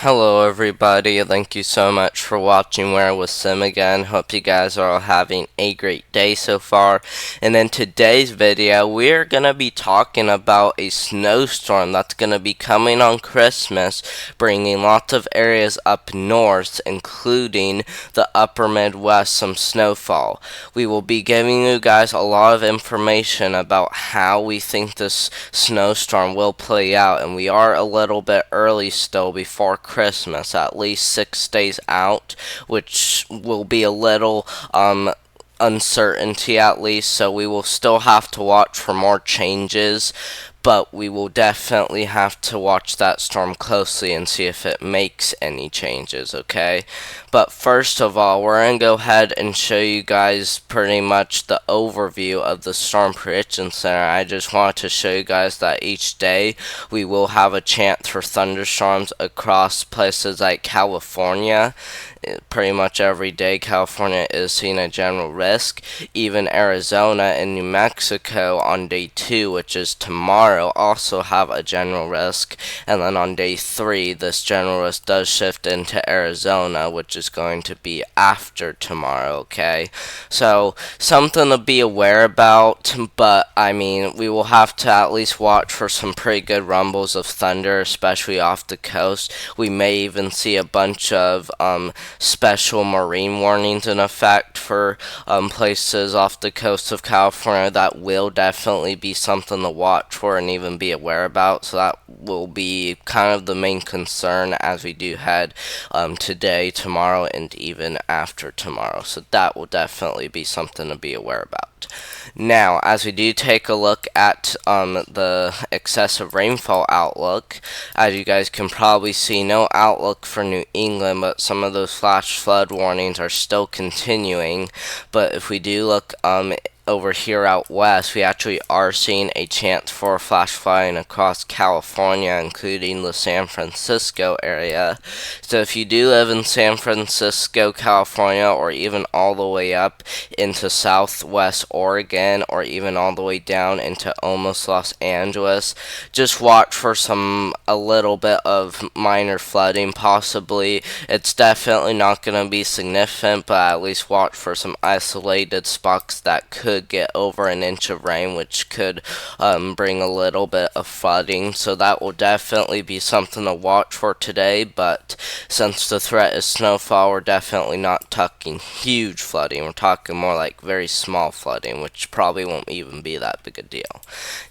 Hello everybody, thank you so much for watching Where with Sim again. Hope you guys are all having a great day so far. And in today's video, we're going to be talking about a snowstorm that's going to be coming on Christmas, bringing lots of areas up north, including the upper Midwest, some snowfall. We will be giving you guys a lot of information about how we think this snowstorm will play out, and we are a little bit early still before Christmas, at least 6 days out, which will be a little uncertainty at least, so we will still have to watch for more changes, but we will definitely have to watch that storm closely and see if it makes any changes, okay? But first of all, we're going to go ahead and show you guys pretty much the overview of the Storm Prediction Center. I just wanted to show you guys that each day we will have a chance for thunderstorms across places like California. Pretty much every day California is seeing a general risk. Even Arizona and New Mexico on day 2, which is tomorrow, also have a general risk. And then on day 3, this general risk does shift into Arizona, which is going to be after tomorrow, okay? So something to be aware about, but I mean, we will have to at least watch for some pretty good rumbles of thunder, especially off the coast. We may even see a bunch of special marine warnings in effect for places off the coast of California. That will definitely be something to watch for and even be aware about. So that will be kind of the main concern as we do head today, tomorrow, and even after tomorrow. So that will definitely be something to be aware about. Now, as we do take a look at the excessive rainfall outlook, as you guys can probably see, no outlook for New England, but some of those flash flood warnings are still continuing. But if we do look over here out west, we actually are seeing a chance for flash flooding across California, including the San Francisco area. So if you do live in San Francisco, California, or even all the way up into southwest Oregon, or even all the way down into almost Los Angeles, just watch for a little bit of minor flooding possibly. It's definitely not going to be significant, but at least watch for some isolated spots that could get over an inch of rain, which could bring a little bit of flooding. So that will definitely be something to watch for today. But since the threat is snowfall, we're definitely not talking huge flooding. We're talking more like very small flooding, which probably won't even be that big a deal.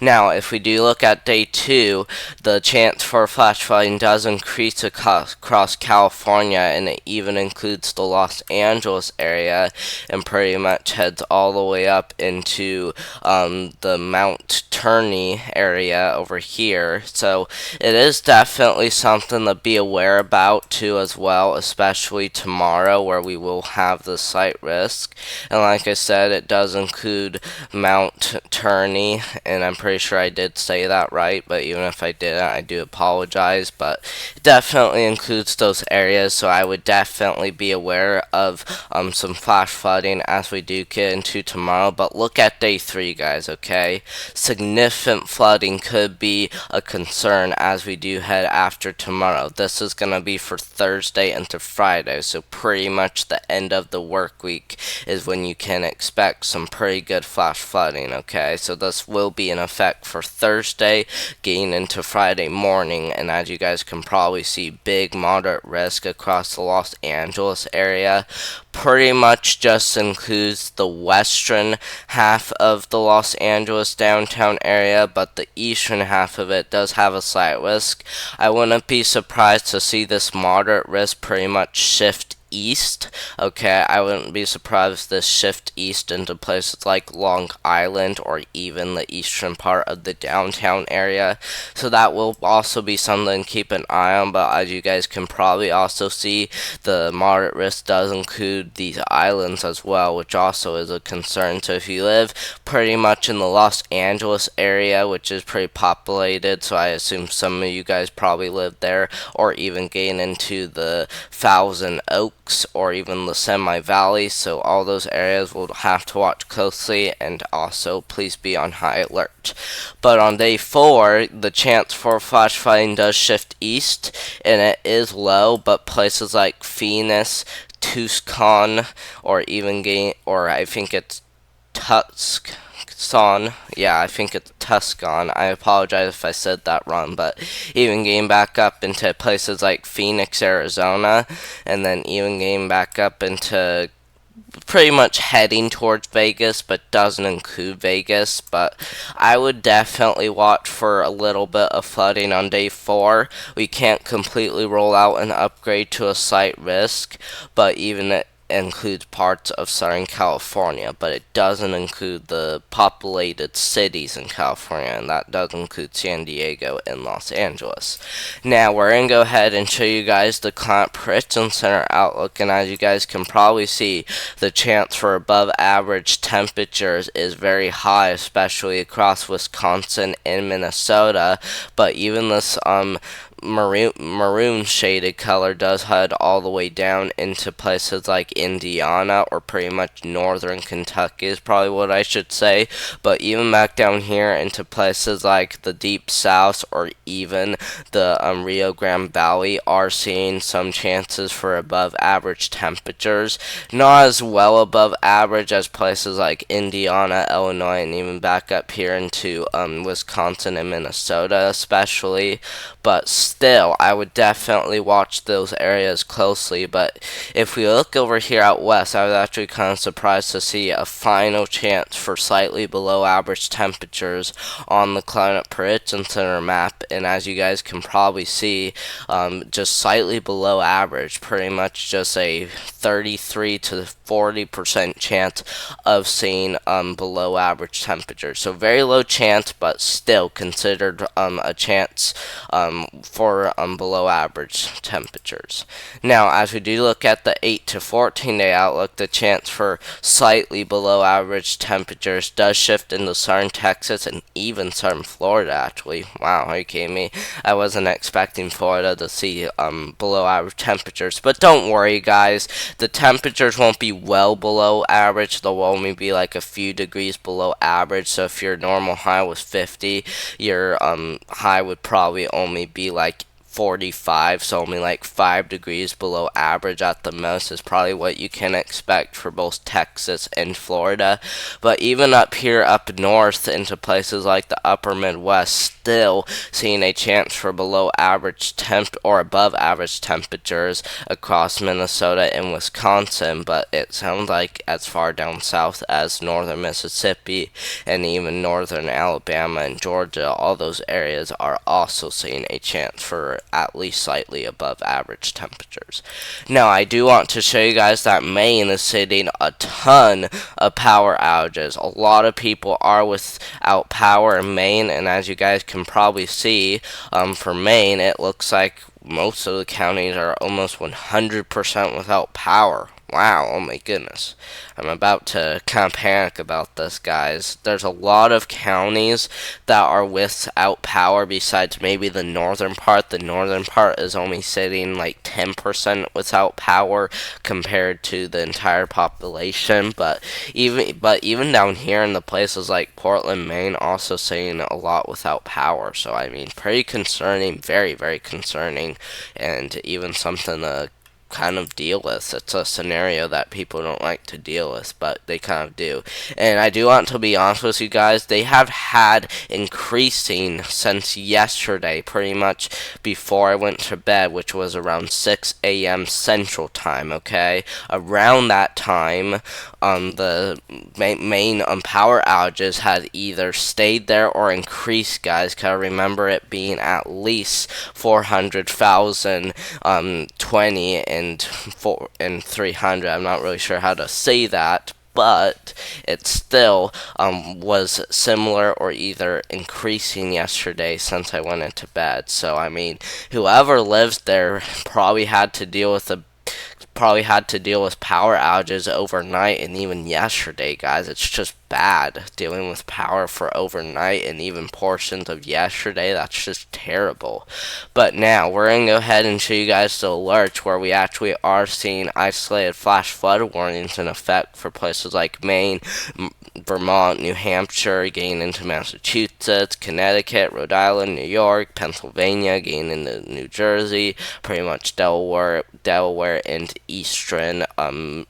Now, if we do look at day 2, the chance for flash flooding does increase across California, and it even includes the Los Angeles area and pretty much heads all the way up into the Mount Turney area over here. So it is definitely something to be aware about too as well, especially tomorrow where we will have the slight risk. And like I said, it does include Mount Turney, and I'm pretty sure I did say that right, but even if I didn't, I do apologize. But it definitely includes those areas, so I would definitely be aware of some flash flooding as we do get into tomorrow. But look at day 3, guys, okay? Significant flooding could be a concern as we do head after tomorrow. This is going to be for Thursday into Friday, so pretty much the end of the work week is when you can expect some pretty good flash flooding, okay? So this will be in effect for Thursday, getting into Friday morning, and as you guys can probably see, big moderate risk across the Los Angeles area. Pretty much just includes the western half of the Los Angeles downtown area, but the eastern half of it does have a slight risk. I wouldn't be surprised to see this moderate risk pretty much shift east. Okay, I wouldn't be surprised if this shift east into places like Long Island or even the eastern part of the downtown area. So that will also be something to keep an eye on, but as you guys can probably also see, the moderate risk does include these islands as well, which also is a concern. So if you live pretty much in the Los Angeles area, which is pretty populated, so I assume some of you guys probably live there, or even getting into the Thousand Oaks Phoenix or even the Semi Valley, so all those areas will have to watch closely, and also please be on high alert. But on day 4, the chance for flash flooding does shift east, and it is low, but places like Phoenix, Tucson, or even I think it's Tucson. Yeah, I think it's Tucson. I apologize if I said that wrong, but even getting back up into places like Phoenix, Arizona, and then even getting back up into pretty much heading towards Vegas, but doesn't include Vegas. But I would definitely watch for a little bit of flooding on day 4. We can't completely roll out an upgrade to a slight risk, but even it includes parts of Southern California, but it doesn't include the populated cities in California, and that does include San Diego and Los Angeles. Now, we're going to go ahead and show you guys the Climate Prediction Center outlook, and as you guys can probably see, the chance for above average temperatures is very high, especially across Wisconsin and Minnesota, but even this maroon shaded color does head all the way down into places like Indiana, or pretty much northern Kentucky is probably what I should say, but even back down here into places like the deep south or even the Rio Grande Valley are seeing some chances for above average temperatures. Not as well above average as places like Indiana, Illinois, and even back up here into Wisconsin and Minnesota especially, but still, I would definitely watch those areas closely. But if we look over here out west, I was actually kind of surprised to see a final chance for slightly below average temperatures on the Climate Prediction Center map. And as you guys can probably see, just slightly below average, pretty much just a 33 to 40% chance of seeing below average temperatures. So very low chance, but still considered a chance for below average temperatures. Now, as we do look at the 8 to 14 day outlook, the chance for slightly below average temperatures does shift into southern Texas and even southern Florida, actually. Wow, are you kidding me? I wasn't expecting Florida to see below average temperatures, but don't worry, guys. The temperatures won't be well below average. They'll only be like a few degrees below average. So if your normal high was 50, your high would probably only be like 45, so only like 5 degrees below average at the most is probably what you can expect for both Texas and Florida. But even up here up north into places like the upper Midwest, still seeing a chance for below average temp or above average temperatures across Minnesota and Wisconsin, but it sounds like as far down south as northern Mississippi and even northern Alabama and Georgia, all those areas are also seeing a chance for at least slightly above average temperatures. Now, I do want to show you guys that Maine is sitting a ton of power outages. A lot of people are without power in Maine, and as you guys can probably see, for Maine, it looks like most of the counties are almost 100% without power. Wow, oh my goodness. I'm about to kind of panic about this, guys. There's a lot of counties that are without power besides maybe the northern part. The northern part is only sitting like 10% without power compared to the entire population. But even down here in the places like Portland, Maine, also seeing a lot without power. So, I mean, pretty concerning, very, very concerning, and even something to kind of deal with. It's a scenario that people don't like to deal with, but they kind of do. And I do want to be honest with you guys, they have had increasing since yesterday, pretty much before I went to bed, which was around 6 a.m. Central Time, okay? Around that time, the main power outages had either stayed there or increased, guys. Cause I remember it being at least 400,000, 20 and 300. I'm not really sure how to say that, but it still was similar or either increasing yesterday since I went into bed. So, I mean, whoever lives there probably had to deal with power outages overnight and even yesterday, guys. It's just bad. Dealing with power for overnight and even portions of yesterday, that's just terrible. But now, we're going to go ahead and show you guys the alerts where we actually are seeing isolated flash flood warnings in effect for places like Maine, Vermont, New Hampshire, getting into Massachusetts, Connecticut, Rhode Island, New York, Pennsylvania, getting into New Jersey, pretty much Delaware and eastern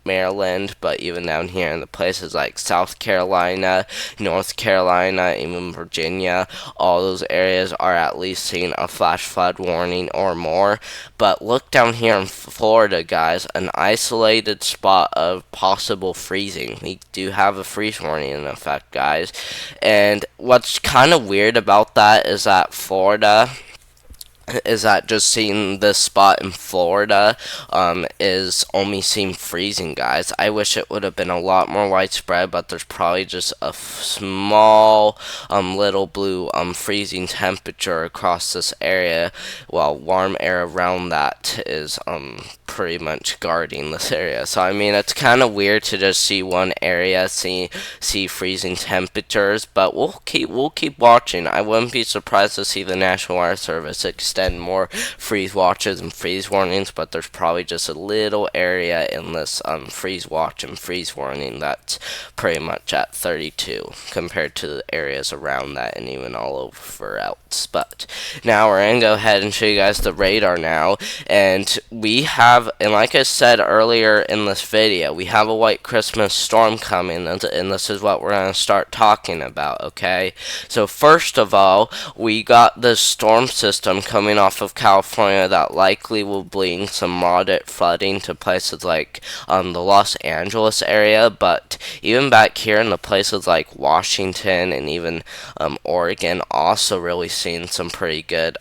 Maryland, but even down here in the places like South Carolina, North Carolina, even Virginia, all those areas are at least seeing a flash flood warning or more. But look down here in Florida, guys, an isolated spot of possible freezing. We do have a freeze warning in effect, guys. And what's kind of weird about that is that just seeing this spot in Florida is only seeing freezing, guys. I wish it would have been a lot more widespread, but there's probably just a small little blue freezing temperature across this area, while warm air around that is pretty much guarding this area. So I mean, it's kind of weird to just see one area see freezing temperatures, but we'll keep watching. I wouldn't be surprised to see the National Weather Service extend more freeze watches and freeze warnings, but there's probably just a little area in this freeze watch and freeze warning that's pretty much at 32 compared to the areas around that and even all over else. But now we're gonna go ahead and show you guys the radar now, and we have, and like I said earlier in this video, we have a white Christmas storm coming, and this is what we're gonna start talking about. Okay, so first of all, we got this storm system coming off of California that likely will bring some moderate flooding to places like the Los Angeles area, but even back here in the places like Washington and even Oregon, also really seeing some pretty good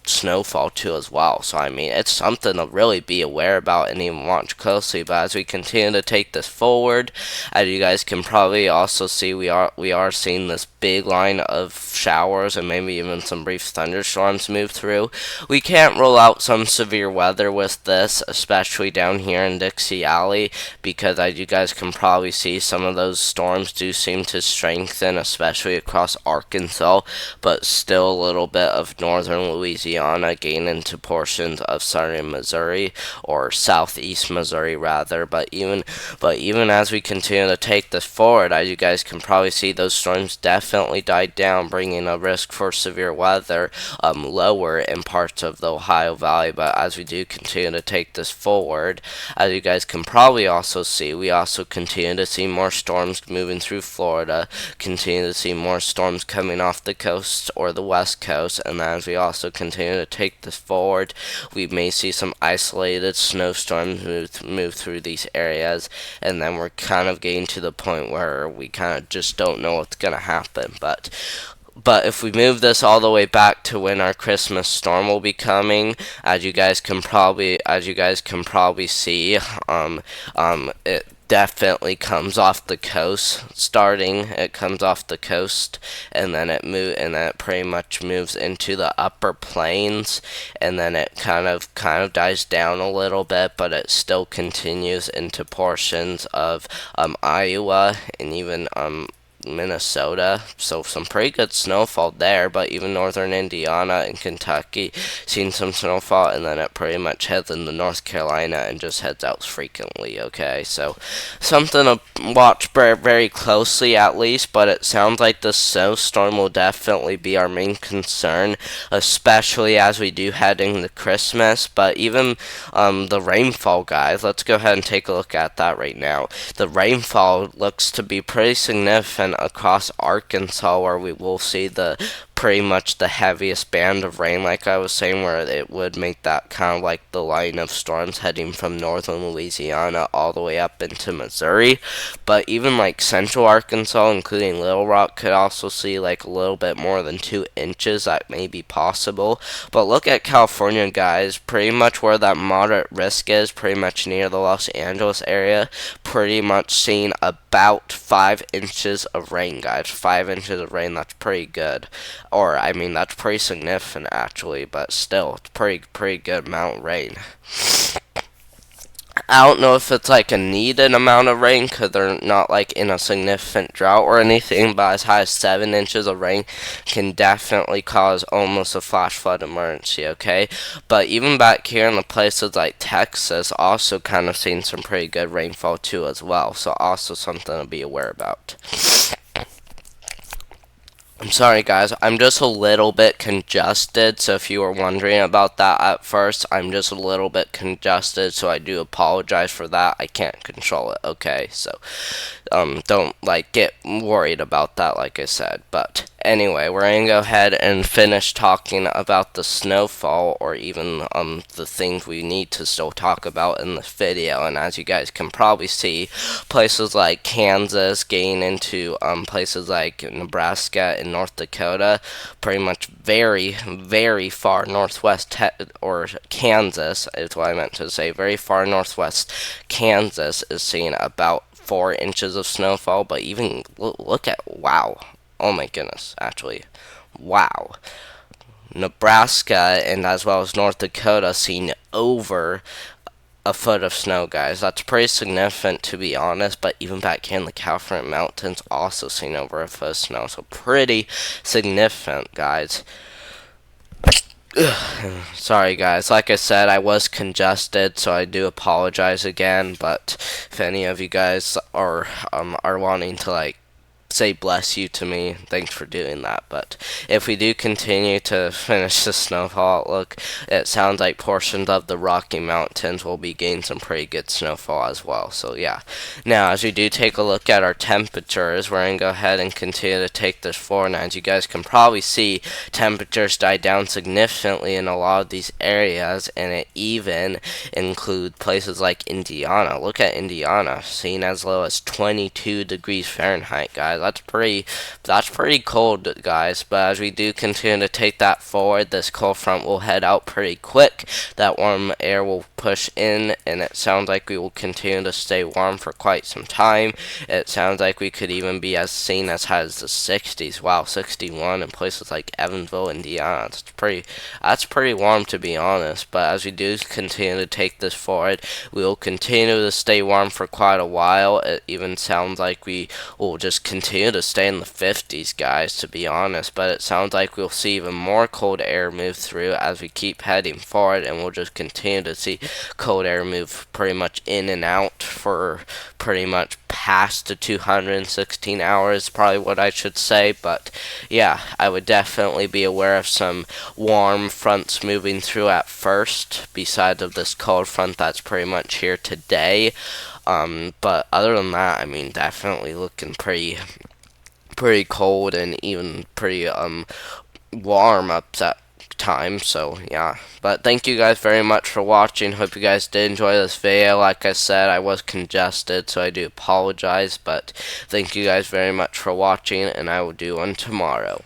snowfall too as well. So I mean, it's something to really be aware about and even watch closely. But as we continue to take this forward, as you guys can probably also see, we are seeing this big line of showers and maybe even some brief thunderstorms move through. We can't rule out some severe weather with this, especially down here in Dixie Alley, because as you guys can probably see, some of those storms do seem to strengthen, especially across Arkansas, but still a little bit of northern Louisiana getting into portions of southern Missouri, or southeast Missouri rather. But even as we continue to take this forward, as you guys can probably see, those storms definitely died down, bringing a risk for severe weather lower in parts of the Ohio Valley. But as we do continue to take this forward, as you guys can probably also see, we also continue to see more storms moving through Florida, continue to see more storms coming off the coast or the west coast, and as we also continue to take this forward, we may see some isolated snowstorms move through these areas, and then we're kind of getting to the point where we kind of just don't know what's going to happen. But if we move this all the way back to when our Christmas storm will be coming, as you guys can probably see, it definitely comes off the coast. It comes off the coast, and then it pretty much moves into the upper plains, and then it kind of dies down a little bit, but it still continues into portions of Iowa and even Minnesota, so some pretty good snowfall there. But even northern Indiana and Kentucky seeing some snowfall, and then it pretty much heads into North Carolina and just heads out frequently. Okay, so something to watch very, very closely at least. But it sounds like the snowstorm will definitely be our main concern, especially as we do head into Christmas. But even the rainfall, guys, let's go ahead and take a look at that right now. The rainfall looks to be pretty significant across Arkansas, where we will see pretty much the heaviest band of rain, like I was saying, where it would make that kind of like the line of storms heading from northern Louisiana all the way up into Missouri. But even like central Arkansas, including Little Rock, could also see like a little bit more than 2 inches. That may be possible. But look at California, guys, pretty much where that moderate risk is, pretty much near the Los Angeles area, pretty much seeing about 5 inches of rain, guys. 5 inches of rain, that's pretty good. Or, I mean, that's pretty significant, actually, but still, it's pretty good amount of rain. I don't know if it's like a needed amount of rain because they're not like in a significant drought or anything, but as high as 7 inches of rain can definitely cause almost a flash flood emergency, okay? But even back here in the places like Texas, also kind of seen some pretty good rainfall too as well, so also something to be aware about. I'm sorry, guys. I'm just a little bit congested. So if you were wondering about that at first, I'm just a little bit congested. So I do apologize for that. I can't control it. Okay. So don't like get worried about that, like I said. But anyway, we're gonna go ahead and finish talking about the snowfall, or even the things we need to still talk about in this video. And as you guys can probably see, places like Kansas getting into places like Nebraska and North Dakota, pretty much very far northwest, or Kansas is what I meant to say. Very far northwest Kansas is seeing about 4 inches of snowfall, but even look at, wow, oh my goodness, actually, wow. Nebraska and as well as North Dakota seeing over a foot of snow, guys. That's pretty significant, to be honest, but even back here in the California mountains also seeing over a foot of snow, so pretty significant, guys. Sorry, guys. Like I said, I was congested, so I do apologize again. But if any of you guys are wanting to like say bless you to me, thanks for doing that. But if we do continue to finish the snowfall outlook, it sounds like portions of the Rocky Mountains will be getting some pretty good snowfall as well. So yeah. Now, as we do take a look at our temperatures, we're going to go ahead and continue to take this forward. Now, as you guys can probably see, temperatures die down significantly in a lot of these areas, and it even includes places like Indiana. Look at Indiana, seeing as low as 22 degrees Fahrenheit, guys. That's pretty cold, guys. But as we do continue to take that forward, this cold front will head out pretty quick. That warm air will push in, and it sounds like we will continue to stay warm for quite some time. It sounds like we could even be as seen as high as the 60s. Wow, 61 in places like Evansville, Indiana. That's pretty warm, to be honest. But as we do continue to take this forward, we will continue to stay warm for quite a while. It even sounds like we will just continue to stay in the 50s, guys, to be honest. But it sounds like we'll see even more cold air move through as we keep heading forward, and we'll just continue to see cold air move pretty much in and out for pretty much past the 216 hours, probably what I should say. But yeah, I would definitely be aware of some warm fronts moving through at first, besides of this cold front that's pretty much here today. But other than that, I mean, definitely looking pretty cold and even pretty warm up that time. So yeah, but thank you guys very much for watching. Hope you guys did enjoy this video. Like I said, I was congested, so I do apologize, but thank you guys very much for watching, and I will do one tomorrow.